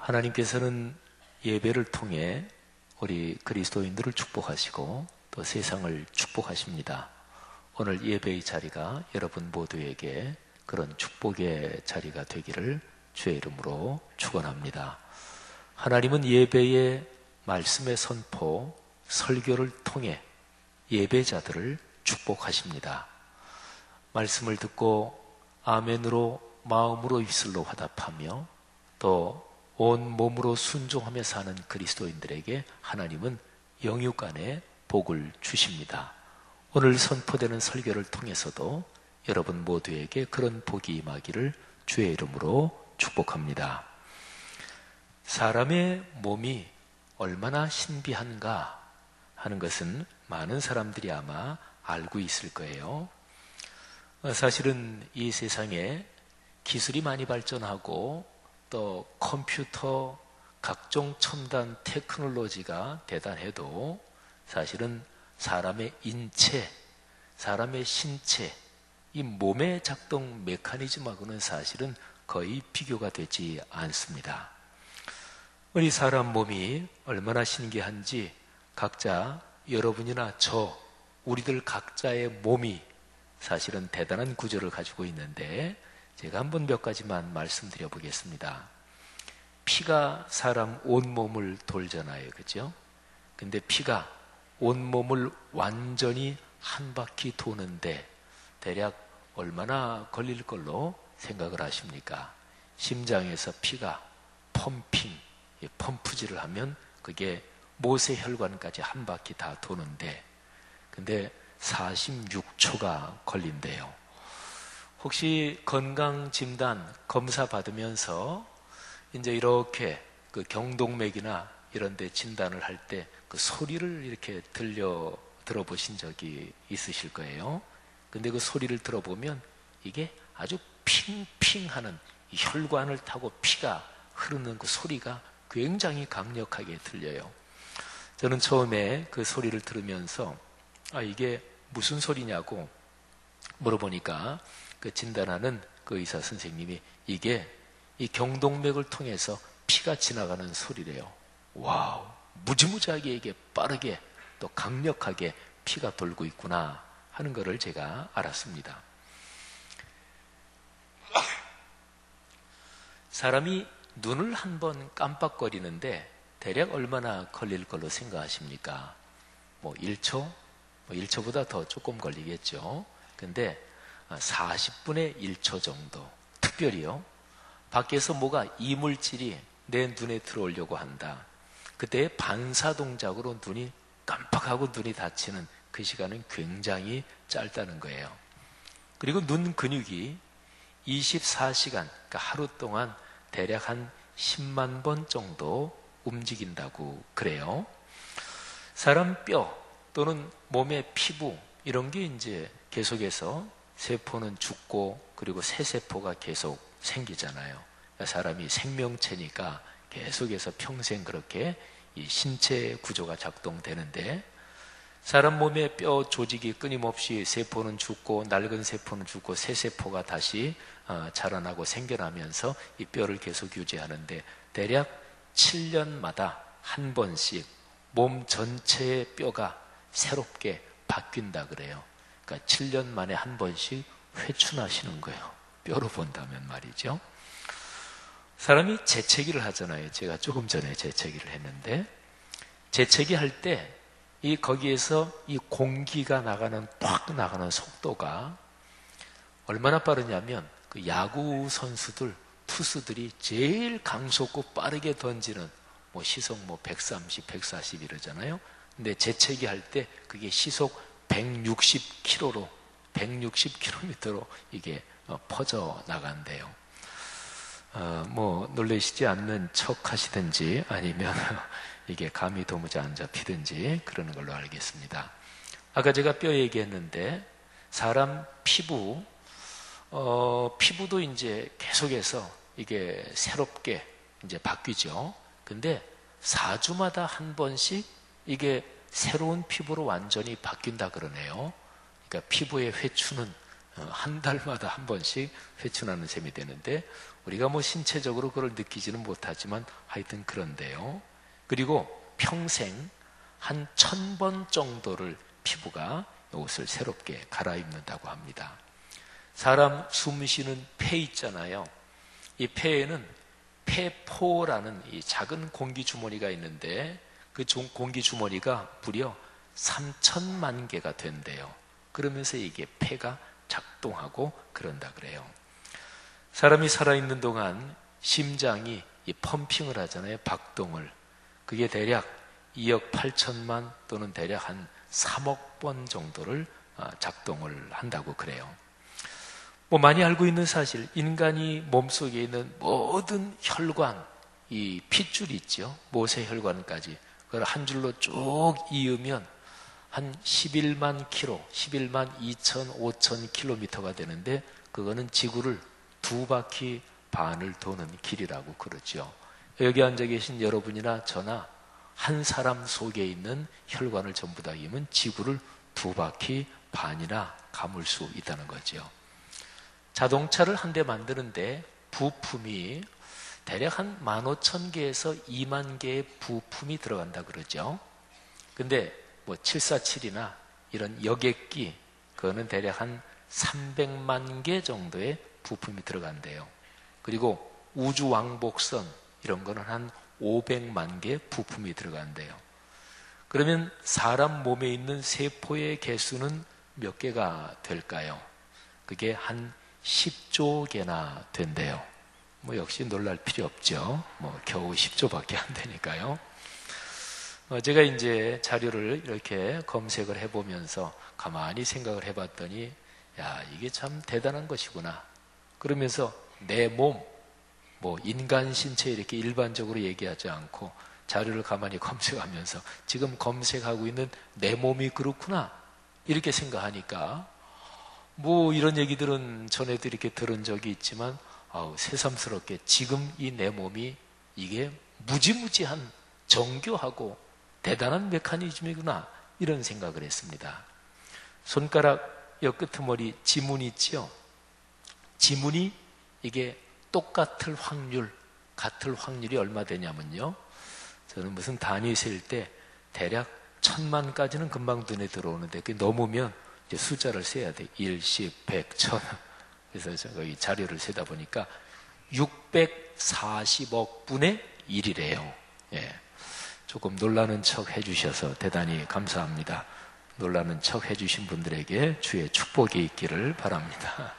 하나님께서는 예배를 통해 우리 그리스도인들을 축복하시고 또 세상을 축복하십니다. 오늘 예배의 자리가 여러분 모두에게 그런 축복의 자리가 되기를 주의 이름으로 축원합니다. 하나님은 예배의 말씀의 선포, 설교를 통해 예배자들을 축복하십니다. 말씀을 듣고 아멘으로 마음으로 입술로 화답하며 또 온 몸으로 순종하며 사는 그리스도인들에게 하나님은 영육간에 복을 주십니다. 오늘 선포되는 설교를 통해서도 여러분 모두에게 그런 복이 임하기를 주의 이름으로 축복합니다. 사람의 몸이 얼마나 신비한가 하는 것은 많은 사람들이 아마 알고 있을 거예요. 사실은 이 세상에 기술이 많이 발전하고 또 컴퓨터, 각종 첨단 테크놀로지가 대단해도 사실은 사람의 인체, 사람의 신체, 이 몸의 작동 메커니즘하고는 사실은 거의 비교가 되지 않습니다. 우리 사람 몸이 얼마나 신기한지 각자 여러분이나 저, 우리들 각자의 몸이 사실은 대단한 구조를 가지고 있는데 제가 한번 몇 가지만 말씀드려 보겠습니다. 피가 사람 온몸을 돌잖아요. 그죠? 근데 피가 온몸을 완전히 한 바퀴 도는데 대략 얼마나 걸릴 걸로 생각을 하십니까? 심장에서 피가 펌핑, 펌프질을 하면 그게 모세혈관까지 한 바퀴 다 도는데 근데 46초가 걸린대요. 혹시 건강진단 검사 받으면서 이제 이렇게 그 경동맥이나 이런 데 진단을 할 때 그 소리를 이렇게 들어보신 적이 있으실 거예요. 근데 그 소리를 들어보면 이게 아주 핑핑 하는 이 혈관을 타고 피가 흐르는 그 소리가 굉장히 강력하게 들려요. 저는 처음에 그 소리를 들으면서 이게 무슨 소리냐고 물어보니까 그 진단하는 그 의사 선생님이 이게 이 경동맥을 통해서 피가 지나가는 소리래요. 와우, 무지무지하게 이게 빠르게 또 강력하게 피가 돌고 있구나 하는 것을 제가 알았습니다. 사람이 눈을 한번 깜빡거리는데 대략 얼마나 걸릴 걸로 생각하십니까? 1초? 1초보다 더 조금 걸리겠죠. 근데 40분의 1초 정도. 특별히요. 밖에서 뭐가 이물질이 내 눈에 들어오려고 한다. 그때 반사동작으로 눈이 깜빡하고 눈이 닫히는 그 시간은 굉장히 짧다는 거예요. 그리고 눈 근육이 24시간, 그러니까 하루 동안 대략 한 10만 번 정도 움직인다고 그래요. 사람 뼈 또는 몸의 피부 이런 게 이제 계속해서 세포는 죽고 그리고 새 세포가 계속 생기잖아요. 사람이 생명체니까 계속해서 평생 그렇게 이 신체 구조가 작동되는데 사람 몸의 뼈 조직이 끊임없이 세포는 죽고 낡은 세포는 죽고 새 세포가 다시 자라나고 생겨나면서 이 뼈를 계속 유지하는데 대략 7년마다 한 번씩 몸 전체의 뼈가 새롭게 바뀐다 그래요. 그러니까 7년 만에 한 번씩 회춘하시는 거예요. 뼈로 본다면 말이죠. 사람이 재채기를 하잖아요. 제가 조금 전에 재채기를 했는데 재채기 할 때 거기에서 이 공기가 팍 나가는 속도가 얼마나 빠르냐면 그 야구 선수들, 투수들이 제일 강속구 빠르게 던지는 시속 130, 140 이러잖아요. 근데 재채기 할 때 그게 시속 160km로 160km로 이게 퍼져 나간대요. 놀라시지 않는 척 하시든지 아니면 이게 감이 도무지 안 잡히든지 그러는 걸로 알겠습니다. 아까 제가 뼈 얘기했는데 사람 피부도 이제 계속해서 이게 새롭게 이제 바뀌죠. 근데 4주마다 한 번씩 이게 새로운 피부로 완전히 바뀐다 그러네요. 그러니까 피부의 회춘은 한 달마다 한 번씩 회춘하는 셈이 되는데 우리가 뭐 신체적으로 그걸 느끼지는 못하지만 하여튼 그런데요. 그리고 평생 한 1000번 정도를 피부가 옷을 새롭게 갈아입는다고 합니다. 사람 숨 쉬는 폐 있잖아요. 이 폐에는 폐포라는 이 작은 공기 주머니가 있는데 그 공기 주머니가 무려 3000만 개가 된대요. 그러면서 이게 폐가 작동하고 그런다 그래요. 사람이 살아있는 동안 심장이 이 펌핑을 하잖아요. 박동을. 그게 대략 2억 8천만 또는 대략 한 3억 번 정도를 작동을 한다고 그래요. 뭐 많이 알고 있는 사실, 인간이 몸속에 있는 모든 혈관, 이 핏줄이 있죠. 모세혈관까지 그걸 한 줄로 쭉 이으면 한 11만 킬로, 11만 2천, 5천 킬로미터가 되는데 그거는 지구를 2바퀴 반을 도는 길이라고 그러죠. 여기 앉아 계신 여러분이나 저나 한 사람 속에 있는 혈관을 전부 다 이으면 지구를 2바퀴 반이나 감을 수 있다는 거죠. 자동차를 한 대 만드는데 부품이 대략 한 15,000개에서 2만 개의 부품이 들어간다 그러죠. 근데 뭐 747이나 이런 여객기 그거는 대략 한 300만 개 정도의 부품이 들어간대요. 그리고 우주 왕복선 이런 거는 한 500만 개 부품이 들어간대요. 그러면 사람 몸에 있는 세포의 개수는 몇 개가 될까요? 그게 한 10조 개나 된대요. 뭐 역시 놀랄 필요 없죠. 뭐 겨우 10조밖에 안 되니까요. 제가 이제 자료를 이렇게 검색을 해보면서 가만히 생각을 해봤더니 야, 이게 참 대단한 것이구나. 그러면서 내 몸, 뭐 인간 신체 이렇게 일반적으로 얘기하지 않고 자료를 가만히 검색하면서 지금 검색하고 있는 내 몸이 그렇구나 이렇게 생각하니까 뭐 이런 얘기들은 전에도 이렇게 들은 적이 있지만 새삼스럽게 지금 이 내 몸이 이게 무지무지한 정교하고 대단한 메커니즘이구나 이런 생각을 했습니다. 손가락 옆끄트머리 지문 있죠? 지문이 이게 똑같을 확률, 같을 확률이 얼마 되냐면요. 저는 무슨 단위 셀 때 대략 1000만까지는 금방 눈에 들어오는데 그게 넘으면 이제 숫자를 세야 돼. 1, 10, 100, 1000. 그래서 제가 이 자료를 세다 보니까 640억 분의 1이래요. 예. 조금 놀라는 척 해주셔서 대단히 감사합니다. 놀라는 척 해주신 분들에게 주의 축복이 있기를 바랍니다.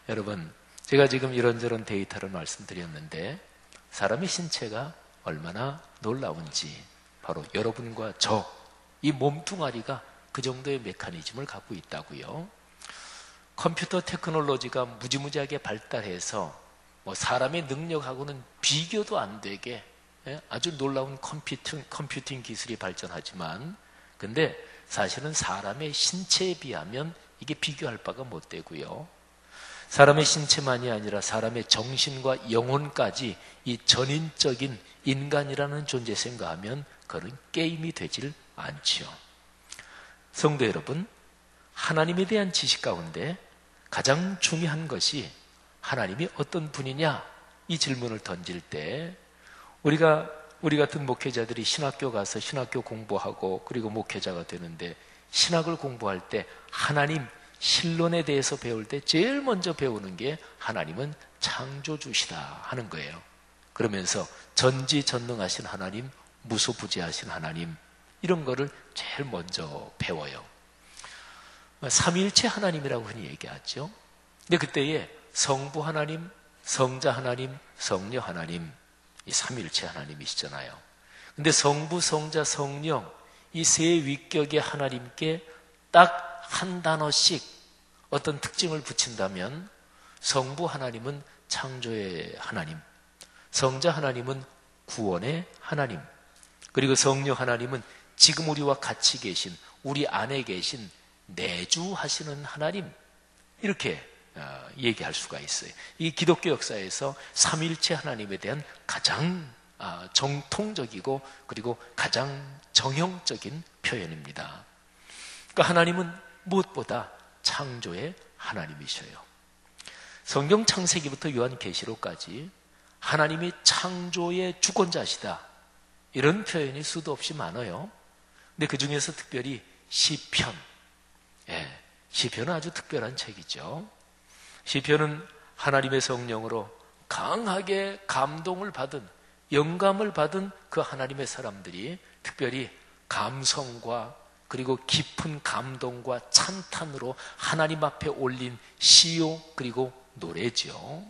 여러분, 제가 지금 이런저런 데이터를 말씀드렸는데 사람의 신체가 얼마나 놀라운지 바로 여러분과 저, 이 몸뚱아리가 그 정도의 메커니즘을 갖고 있다고요. 컴퓨터 테크놀로지가 무지무지하게 발달해서 뭐 사람의 능력하고는 비교도 안 되게 아주 놀라운 컴퓨팅 기술이 발전하지만 근데 사실은 사람의 신체에 비하면 이게 비교할 바가 못 되고요. 사람의 신체만이 아니라 사람의 정신과 영혼까지 이 전인적인 인간이라는 존재 생각하면 그런 게임이 되질 않죠. 성도 여러분, 하나님에 대한 지식 가운데 가장 중요한 것이 하나님이 어떤 분이냐 이 질문을 던질 때 우리 같은 목회자들이 신학교 가서 신학교 공부하고 그리고 목회자가 되는데 신학을 공부할 때 하나님 신론에 대해서 배울 때 제일 먼저 배우는 게 하나님은 창조주시다 하는 거예요. 그러면서 전지전능하신 하나님, 무소부재하신 하나님 이런 거를 제일 먼저 배워요. 삼위일체 하나님이라고 흔히 얘기하죠. 근데 그때에 성부 하나님, 성자 하나님, 성녀 하나님 이 삼위일체 하나님이시잖아요. 근데 성부, 성자, 성령 이 세 위격의 하나님께 딱 한 단어씩 어떤 특징을 붙인다면 성부 하나님은 창조의 하나님, 성자 하나님은 구원의 하나님, 그리고 성령 하나님은 지금 우리와 같이 계신 우리 안에 계신 내주하시는 하나님 이렇게 얘기할 수가 있어요. 이 기독교 역사에서 삼위일체 하나님에 대한 가장 정통적이고 그리고 가장 정형적인 표현입니다. 그러니까 하나님은 무엇보다 창조의 하나님이셔요. 성경 창세기부터 요한계시록까지 하나님이 창조의 주권자시다, 이런 표현이 수도 없이 많아요. 근데 그 중에서 특별히 시편, 시편은 아주 특별한 책이죠. 시편은 하나님의 성령으로 강하게 감동을 받은, 영감을 받은 그 하나님의 사람들이 특별히 감성과 그리고 깊은 감동과 찬탄으로 하나님 앞에 올린 시요 그리고 노래죠.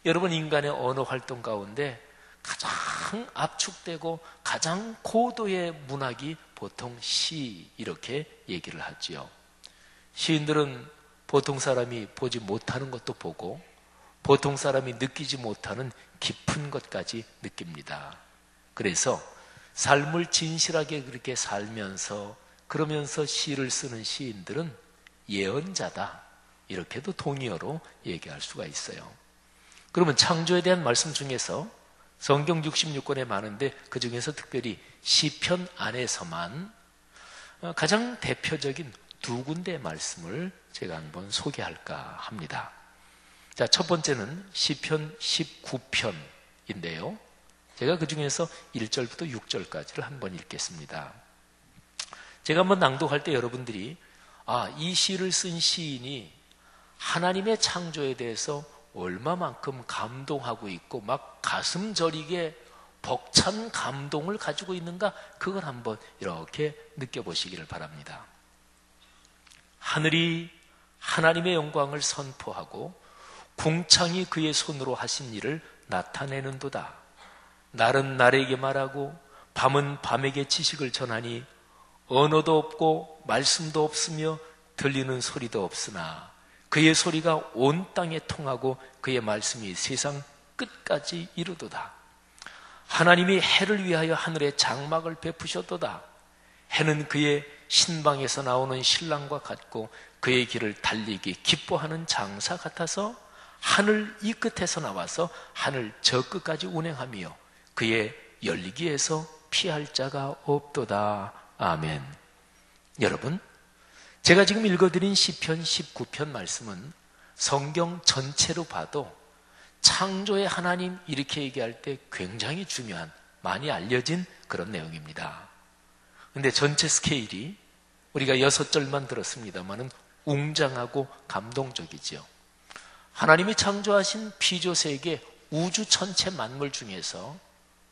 여러분, 인간의 언어 활동 가운데 가장 압축되고 가장 고도의 문학이 보통 시, 이렇게 얘기를 하지요. 시인들은 보통 사람이 보지 못하는 것도 보고 보통 사람이 느끼지 못하는 깊은 것까지 느낍니다. 그래서 삶을 진실하게 그렇게 살면서 그러면서 시를 쓰는 시인들은 예언자다, 이렇게도 동의어로 얘기할 수가 있어요. 그러면 창조에 대한 말씀 중에서 성경 66권에 많은데 그 중에서 특별히 시편 안에서만 가장 대표적인 두 군데의 말씀을 제가 한번 소개할까 합니다. 자, 첫 번째는 시편 19편인데요. 제가 그 중에서 1절부터 6절까지를 한번 읽겠습니다. 제가 한번 낭독할 때 여러분들이 이 시를 쓴 시인이 하나님의 창조에 대해서 얼마만큼 감동하고 있고 막 가슴 저리게 벅찬 감동을 가지고 있는가, 그걸 한번 이렇게 느껴보시기를 바랍니다. 하늘이 하나님의 영광을 선포하고 궁창이 그의 손으로 하신 일을 나타내는도다. 날은 날에게 말하고 밤은 밤에게 지식을 전하니 언어도 없고 말씀도 없으며 들리는 소리도 없으나 그의 소리가 온 땅에 통하고 그의 말씀이 세상 끝까지 이르도다. 하나님이 해를 위하여 하늘에 장막을 베푸셨도다. 해는 그의 신방에서 나오는 신랑과 같고 그의 길을 달리기 기뻐하는 장사 같아서 하늘 이 끝에서 나와서 하늘 저 끝까지 운행하며 그의 열리기에서 피할 자가 없도다. 아멘. 여러분, 제가 지금 읽어드린 시편 19편 말씀은 성경 전체로 봐도 창조의 하나님, 이렇게 얘기할 때 굉장히 중요한, 많이 알려진 그런 내용입니다. 근데 전체 스케일이 우리가 6절만 들었습니다만은 웅장하고 감동적이죠. 하나님이 창조하신 피조세계 우주 전체 만물 중에서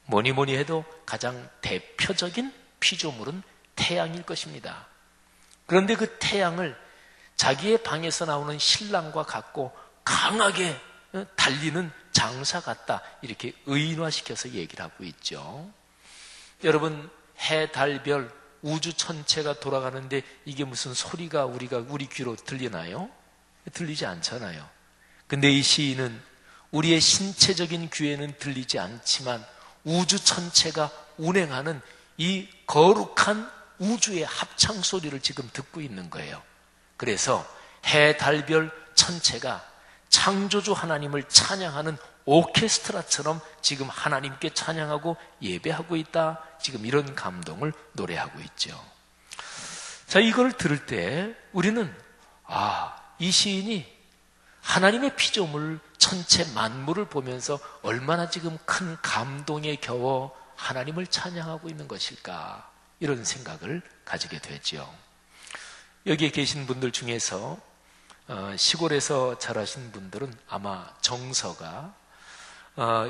뭐니 해도 가장 대표적인 피조물은 태양일 것입니다. 그런데 그 태양을 자기의 방에서 나오는 신랑과 같고 강하게 달리는 장사 같다, 이렇게 의인화시켜서 얘기를 하고 있죠. 여러분, 해, 달, 별, 우주 전체가 돌아가는데 이게 무슨 소리가 우리 귀로 들리나요? 들리지 않잖아요. 근데 이 시인은 우리의 신체적인 귀에는 들리지 않지만 우주 전체가 운행하는 이 거룩한 우주의 합창 소리를 지금 듣고 있는 거예요. 그래서 해, 달, 별 전체가 창조주 하나님을 찬양하는 오케스트라처럼 지금 하나님께 찬양하고 예배하고 있다, 지금 이런 감동을 노래하고 있죠. 자, 이걸 들을 때 우리는 이 시인이 하나님의 피조물 전체 만물을 보면서 얼마나 지금 큰 감동에 겨워 하나님을 찬양하고 있는 것일까, 이런 생각을 가지게 되죠. 여기에 계신 분들 중에서 시골에서 자라신 분들은 아마 정서가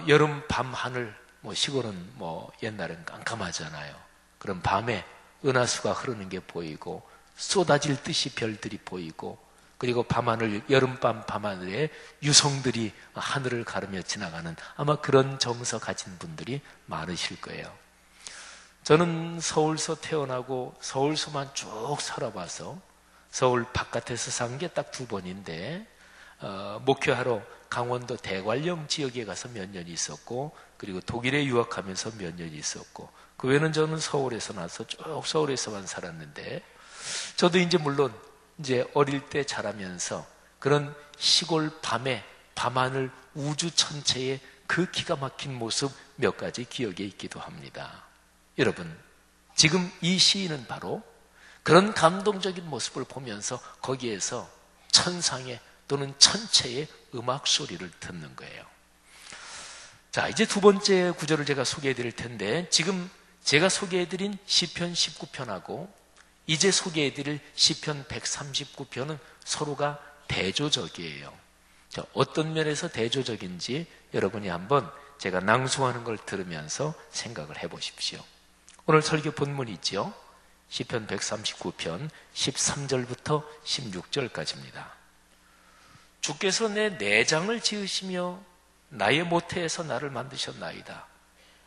여름 밤 하늘, 시골은 옛날엔 깜깜하잖아요. 그럼 밤에 은하수가 흐르는 게 보이고 쏟아질 듯이 별들이 보이고, 그리고 밤하늘, 여름밤 밤하늘에 유성들이 하늘을 가르며 지나가는 아마 그런 정서 가진 분들이 많으실 거예요. 저는 서울서 태어나고 서울서만 쭉 살아봐서 서울 바깥에서 산 게 딱 2번인데 목회하러 강원도 대관령 지역에 가서 몇 년 있었고, 그리고 독일에 유학하면서 몇 년 있었고, 그 외에는 저는 서울에서 나서 쭉 서울에서만 살았는데, 저도 물론 어릴 때 자라면서 그런 시골 밤에 밤하늘 우주 전체의 그 기가 막힌 모습 몇 가지 기억에 있기도 합니다. 여러분, 지금 이 시인은 바로 그런 감동적인 모습을 보면서 거기에서 천상의 또는 천체의 음악 소리를 듣는 거예요. 자, 이제 두 번째 구절을 제가 소개해 드릴 텐데, 지금 제가 소개해 드린 시편 19편하고 이제 소개해 드릴 시편 139편은 서로가 대조적이에요. 자, 어떤 면에서 대조적인지 여러분이 한번 제가 낭송하는 걸 들으면서 생각을 해 보십시오. 오늘 설교 본문이죠. 시편 139편 13절부터 16절까지입니다. 주께서 내 내장을 지으시며 나의 모태에서 나를 만드셨나이다.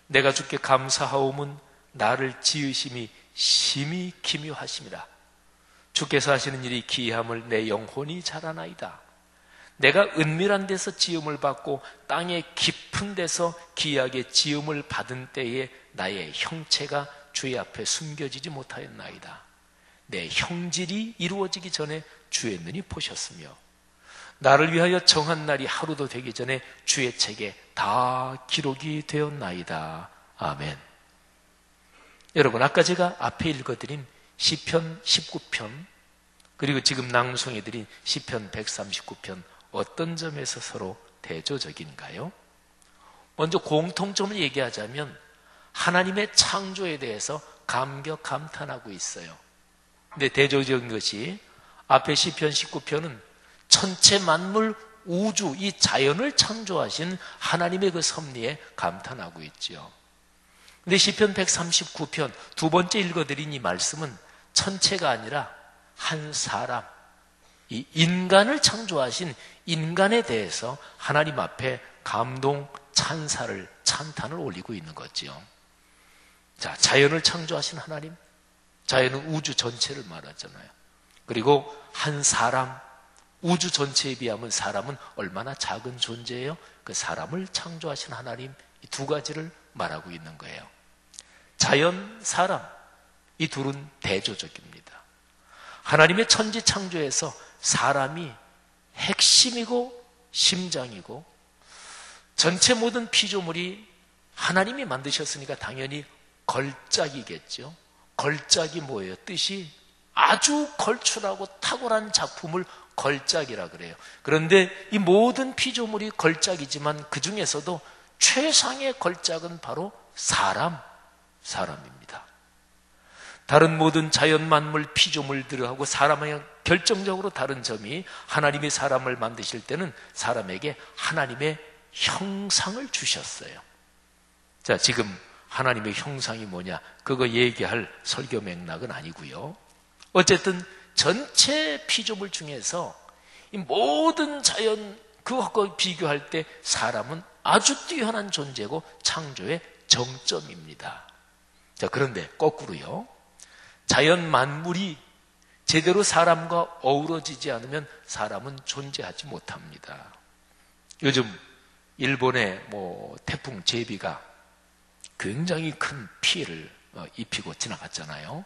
내가 주께 감사하오문 나를 지으심이 심히 기묘하심이라. 주께서 하시는 일이 기이함을 내 영혼이 잘 아나이다. 내가 은밀한 데서 지음을 받고 땅의 깊은 데서 기이하게 지음을 받은 때에 나의 형체가 주의 앞에 숨겨지지 못하였나이다. 내 형질이 이루어지기 전에 주의 눈이 보셨으며 나를 위하여 정한 날이 하루도 되기 전에 주의 책에 다 기록이 되었나이다. 아멘. 여러분, 아까 제가 앞에 읽어드린 시편 19편 그리고 지금 낭송해드린 시편 139편 어떤 점에서 서로 대조적인가요? 먼저 공통점을 얘기하자면 하나님의 창조에 대해서 감격 감탄하고 있어요. 근데 대조적인 것이 앞에 시편 19편은 천체 만물 우주 이 자연을 창조하신 하나님의 그 섭리에 감탄하고 있죠. 근데 시편 139편 두 번째 읽어드린 이 말씀은 천체가 아니라 한 사람, 이 인간을 창조하신 인간에 대해서 하나님 앞에 감동, 찬사를, 찬탄을 올리고 있는 거죠. 자, 자연을 창조하신 하나님, 자연은 우주 전체를 말하잖아요. 그리고 한 사람, 우주 전체에 비하면 사람은 얼마나 작은 존재예요? 그 사람을 창조하신 하나님, 이 두 가지를 말하고 있는 거예요. 자연, 사람, 이 둘은 대조적입니다. 하나님의 천지 창조에서 사람이 핵심이고 심장이고 전체 모든 피조물이 하나님이 만드셨으니까 당연히 걸작이겠죠. 걸작이 뭐예요? 뜻이 아주 걸출하고 탁월한 작품을 걸작이라 그래요. 그런데 이 모든 피조물이 걸작이지만 그 중에서도 최상의 걸작은 바로 사람입니다. 다른 모든 자연 만물 피조물들하고 사람의 결정적으로 다른 점이 하나님이 사람을 만드실 때는 사람에게 하나님의 형상을 주셨어요. 자, 지금 하나님의 형상이 뭐냐? 그거 얘기할 설교 맥락은 아니고요. 어쨌든 전체 피조물 중에서 이 모든 자연 그것과 비교할 때 사람은 아주 뛰어난 존재고 창조의 정점입니다. 자, 그런데 거꾸로요. 자연 만물이 제대로 사람과 어우러지지 않으면 사람은 존재하지 못합니다. 요즘 일본의 태풍 제비가 굉장히 큰 피해를 입히고 지나갔잖아요.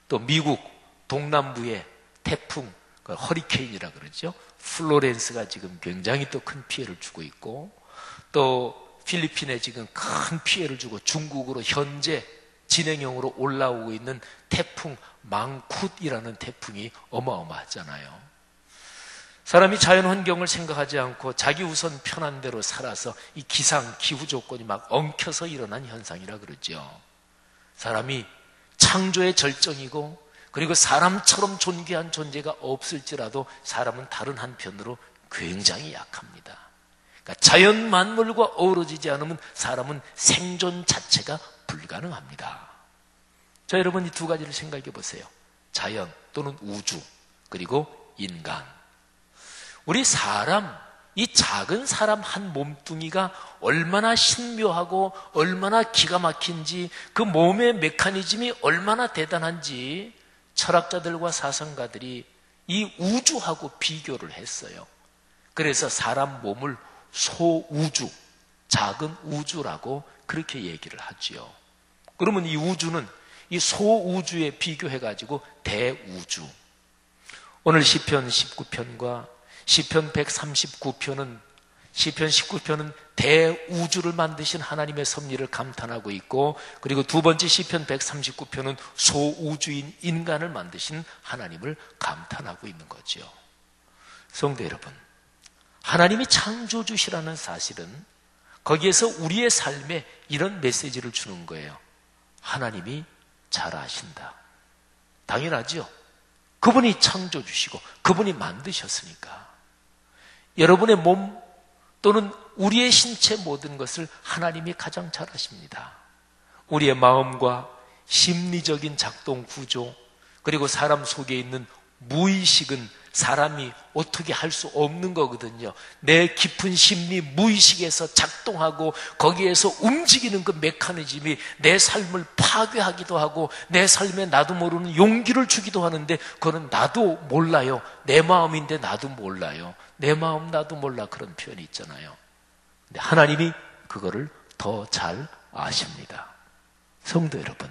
또 미국 동남부의 태풍, 허리케인이라 그러죠. 플로렌스가 지금 굉장히 또 큰 피해를 주고 있고, 또 필리핀에 지금 큰 피해를 주고 중국으로 현재 진행형으로 올라오고 있는 태풍 망쿠이라는 태풍이 어마어마하잖아요. 사람이 자연 환경을 생각하지 않고 자기 우선 편한 대로 살아서 이 기상, 기후 조건이 막 엉켜서 일어난 현상이라 그러죠. 사람이 창조의 절정이고 그리고 사람처럼 존귀한 존재가 없을지라도 사람은 다른 한편으로 굉장히 약합니다. 그러니까 자연 만물과 어우러지지 않으면 사람은 생존 자체가 불가능합니다. 자, 여러분 이 두 가지를 생각해 보세요. 자연 또는 우주 그리고 인간. 우리 사람, 이 작은 사람 한 몸뚱이가 얼마나 신묘하고 얼마나 기가 막힌지 그 몸의 메커니즘이 얼마나 대단한지 철학자들과 사상가들이 이 우주하고 비교를 했어요. 그래서 사람 몸을 소우주, 작은 우주라고 그렇게 얘기를 하지요. 그러면 이 우주는 이 소우주에 비교해가지고 대우주. 오늘 시편 19편과 시편 139편은 시편 19편은 대우주를 만드신 하나님의 섭리를 감탄하고 있고, 그리고 두 번째 시편 139편은 소우주인 인간을 만드신 하나님을 감탄하고 있는 거죠. 성도 여러분, 하나님이 창조주시라는 사실은 거기에서 우리의 삶에 이런 메시지를 주는 거예요. 하나님이 잘 아신다. 당연하죠. 그분이 창조주시고 그분이 만드셨으니까. 여러분의 몸 또는 우리의 신체 모든 것을 하나님이 가장 잘 아십니다. 우리의 마음과 심리적인 작동 구조, 그리고 사람 속에 있는 무의식은 사람이 어떻게 할 수 없는 거거든요. 내 깊은 심리 무의식에서 작동하고 거기에서 움직이는 그 메커니즘이 내 삶을 파괴하기도 하고 내 삶에 나도 모르는 용기를 주기도 하는데 그거는 나도 몰라요. 내 마음인데 나도 몰라요. 내 마음 나도 몰라, 그런 표현이 있잖아요. 근데 하나님이 그거를 더 잘 아십니다. 성도 여러분,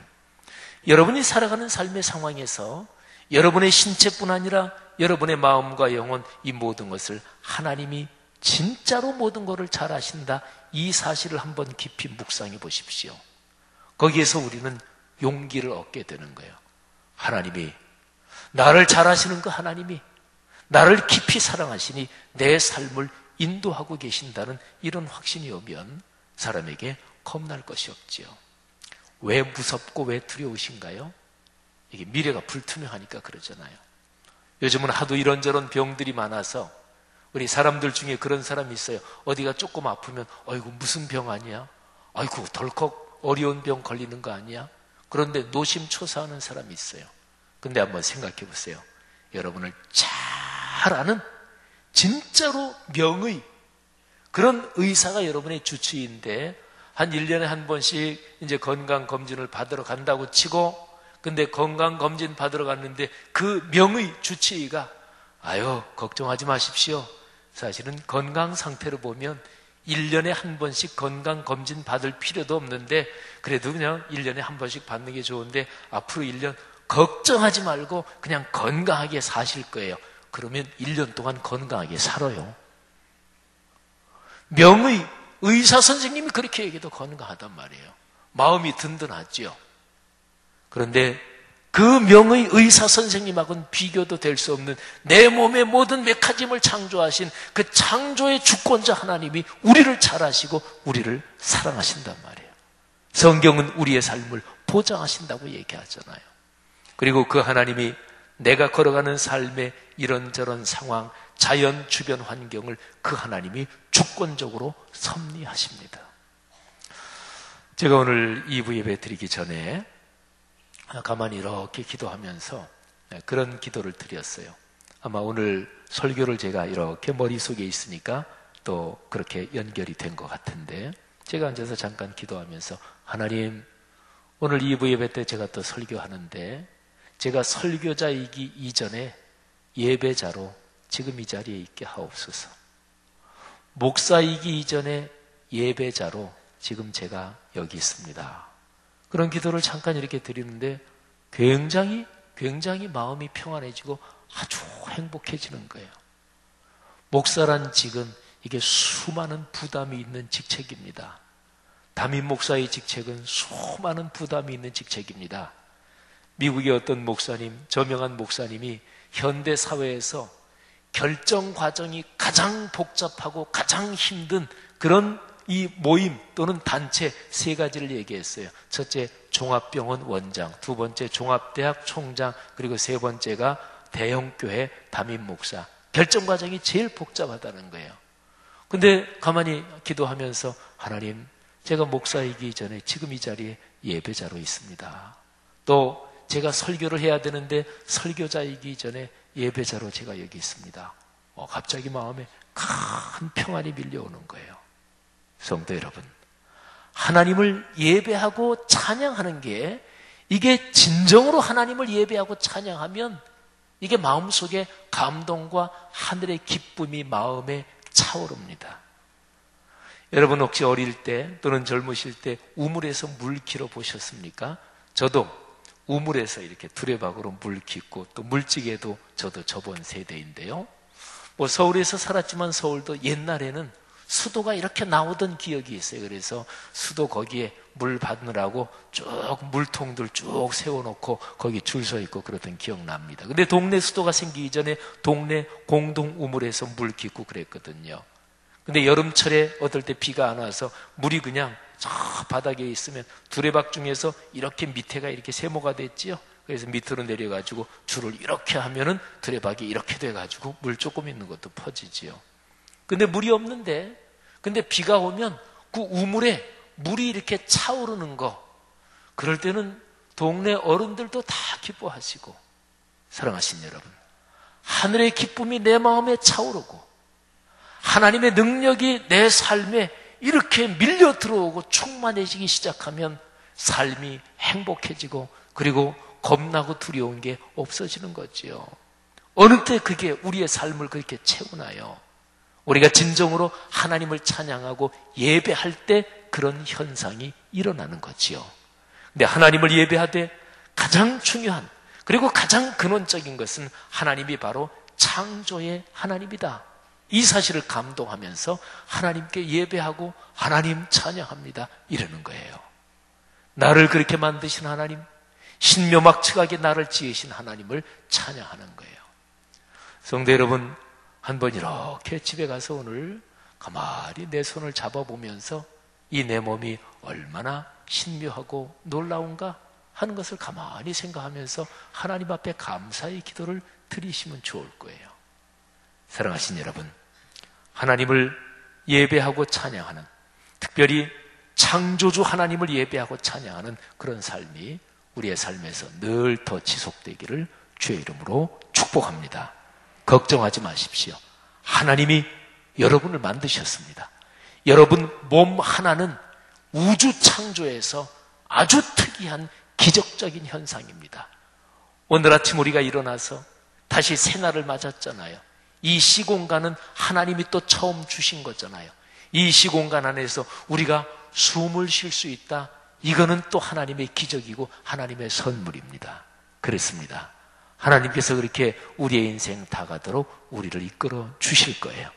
여러분이 살아가는 삶의 상황에서 여러분의 신체뿐 아니라 여러분의 마음과 영혼, 이 모든 것을 하나님이 진짜로 모든 것을 잘 아신다, 이 사실을 한번 깊이 묵상해 보십시오. 거기에서 우리는 용기를 얻게 되는 거예요. 하나님이 나를 잘 아시는 그 하나님이 나를 깊이 사랑하시니 내 삶을 인도하고 계신다는 이런 확신이 오면 사람에게 겁날 것이 없지요. 왜 무섭고 왜 두려우신가요? 이게 미래가 불투명하니까 그러잖아요. 요즘은 하도 이런저런 병들이 많아서 우리 사람들 중에 그런 사람이 있어요. 어디가 조금 아프면 아이고 무슨 병 아니야? 아이고 덜컥 어려운 병 걸리는 거 아니야? 그런데 노심초사하는 사람이 있어요. 근데 한번 생각해 보세요. 여러분을 잘 아는 진짜로 명의 그런 의사가 여러분의 주치의인데 한 1년에 한 번씩 이제 건강검진을 받으러 간다고 치고, 근데 건강검진 받으러 갔는데 그 명의 주치의가 아유 걱정하지 마십시오. 사실은 건강 상태로 보면 1년에 한 번씩 건강검진 받을 필요도 없는데 그래도 그냥 1년에 한 번씩 받는 게 좋은데 앞으로 1년 걱정하지 말고 그냥 건강하게 사실 거예요. 그러면 1년 동안 건강하게 살아요. 명의 의사 선생님이 그렇게 얘기해도 건강하단 말이에요. 마음이 든든하죠. 그런데 그 명의 의사 선생님하고는 비교도 될 수 없는 내 몸의 모든 메커니즘을 창조하신 그 창조의 주권자 하나님이 우리를 잘 아시고 우리를 사랑하신단 말이에요. 성경은 우리의 삶을 보장하신다고 얘기하잖아요. 그리고 그 하나님이 내가 걸어가는 삶의 이런저런 상황, 자연 주변 환경을 그 하나님이 주권적으로 섭리하십니다. 제가 오늘 2부 예배 드리기 전에 가만히 이렇게 기도하면서 그런 기도를 드렸어요. 아마 오늘 설교를 제가 이렇게 머릿속에 있으니까 또 그렇게 연결이 된 것 같은데, 제가 앉아서 잠깐 기도하면서 하나님, 오늘 2부 예배 때 제가 또 설교하는데 제가 설교자이기 이전에 예배자로 지금 이 자리에 있게 하옵소서. 목사이기 이전에 예배자로 지금 제가 여기 있습니다. 그런 기도를 잠깐 이렇게 드리는데 굉장히 마음이 평안해지고 아주 행복해지는 거예요. 목사란 직은 이게 수많은 부담이 있는 직책입니다. 담임 목사의 직책은 수많은 부담이 있는 직책입니다. 미국의 어떤 목사님, 저명한 목사님이 현대 사회에서 결정 과정이 가장 복잡하고 가장 힘든 그런 이 모임 또는 단체 3가지를 얘기했어요. 첫째, 종합병원 원장, 2번째, 종합대학 총장, 그리고 3번째가 대형교회 담임 목사. 결정 과정이 제일 복잡하다는 거예요. 근데 가만히 기도하면서 하나님, 제가 목사이기 전에 지금 이 자리에 예배자로 있습니다. 또 제가 설교를 해야 되는데 설교자이기 전에 예배자로 제가 여기 있습니다. 갑자기 마음에 큰 평안이 밀려오는 거예요. 성도 여러분, 하나님을 예배하고 찬양하는 게, 이게 진정으로 하나님을 예배하고 찬양하면 이게 마음속에 감동과 하늘의 기쁨이 마음에 차오릅니다. 여러분 혹시 어릴 때 또는 젊으실 때 우물에서 물 길어 보셨습니까? 저도 우물에서 이렇게 두레박으로 물 깃고 또 물찌개도 저도 저번 세대인데요. 서울에서 살았지만 서울도 옛날에는 수도가 이렇게 나오던 기억이 있어요. 그래서 수도 거기에 물 받느라고 쭉 물통들 쭉 세워놓고 거기 줄 서 있고 그러던 기억납니다. 근데 동네 수도가 생기기 전에 동네 공동 우물에서 물 깃고 그랬거든요. 근데 여름철에 어떨 때 비가 안 와서 물이 그냥 저 바닥에 있으면 두레박 중에서 이렇게 밑에가 이렇게 세모가 됐지요. 그래서 밑으로 내려가지고 줄을 이렇게 하면은 두레박이 이렇게 돼가지고 물 조금 있는 것도 퍼지지요. 근데 물이 없는데, 근데 비가 오면 그 우물에 물이 이렇게 차오르는 거, 그럴 때는 동네 어른들도 다 기뻐하시고, 사랑하신 여러분, 하늘의 기쁨이 내 마음에 차오르고 하나님의 능력이 내 삶에 이렇게 밀려 들어오고 충만해지기 시작하면 삶이 행복해지고 그리고 겁나고 두려운 게 없어지는 거지요. 어느 때 그게 우리의 삶을 그렇게 채우나요? 우리가 진정으로 하나님을 찬양하고 예배할 때 그런 현상이 일어나는 거지요. 근데 하나님을 예배하되 가장 중요한 그리고 가장 근원적인 것은 하나님이 바로 창조의 하나님이다. 이 사실을 감동하면서 하나님께 예배하고 하나님 찬양합니다. 이러는 거예요. 나를 그렇게 만드신 하나님, 신묘막측하게 나를 지으신 하나님을 찬양하는 거예요. 성도 여러분, 한번 이렇게 집에 가서 오늘 가만히 내 손을 잡아보면서 이 내 몸이 얼마나 신묘하고 놀라운가 하는 것을 가만히 생각하면서 하나님 앞에 감사의 기도를 드리시면 좋을 거예요. 사랑하신 여러분, 하나님을 예배하고 찬양하는, 특별히 창조주 하나님을 예배하고 찬양하는 그런 삶이 우리의 삶에서 늘 더 지속되기를 주의 이름으로 축복합니다. 걱정하지 마십시오. 하나님이 여러분을 만드셨습니다. 여러분 몸 하나는 우주 창조에서 아주 특이한 기적적인 현상입니다. 오늘 아침 우리가 일어나서 다시 새날을 맞았잖아요. 이 시공간은 하나님이 또 처음 주신 거잖아요. 이 시공간 안에서 우리가 숨을 쉴 수 있다. 이거는 또 하나님의 기적이고 하나님의 선물입니다. 그렇습니다. 하나님께서 그렇게 우리의 인생 다가도록 우리를 이끌어 주실 거예요.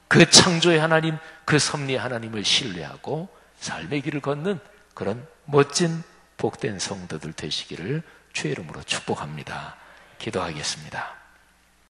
그 창조의 하나님, 그 섭리의 하나님을 신뢰하고 삶의 길을 걷는 그런 멋진 복된 성도들 되시기를 주의 이름으로 축복합니다. 기도하겠습니다.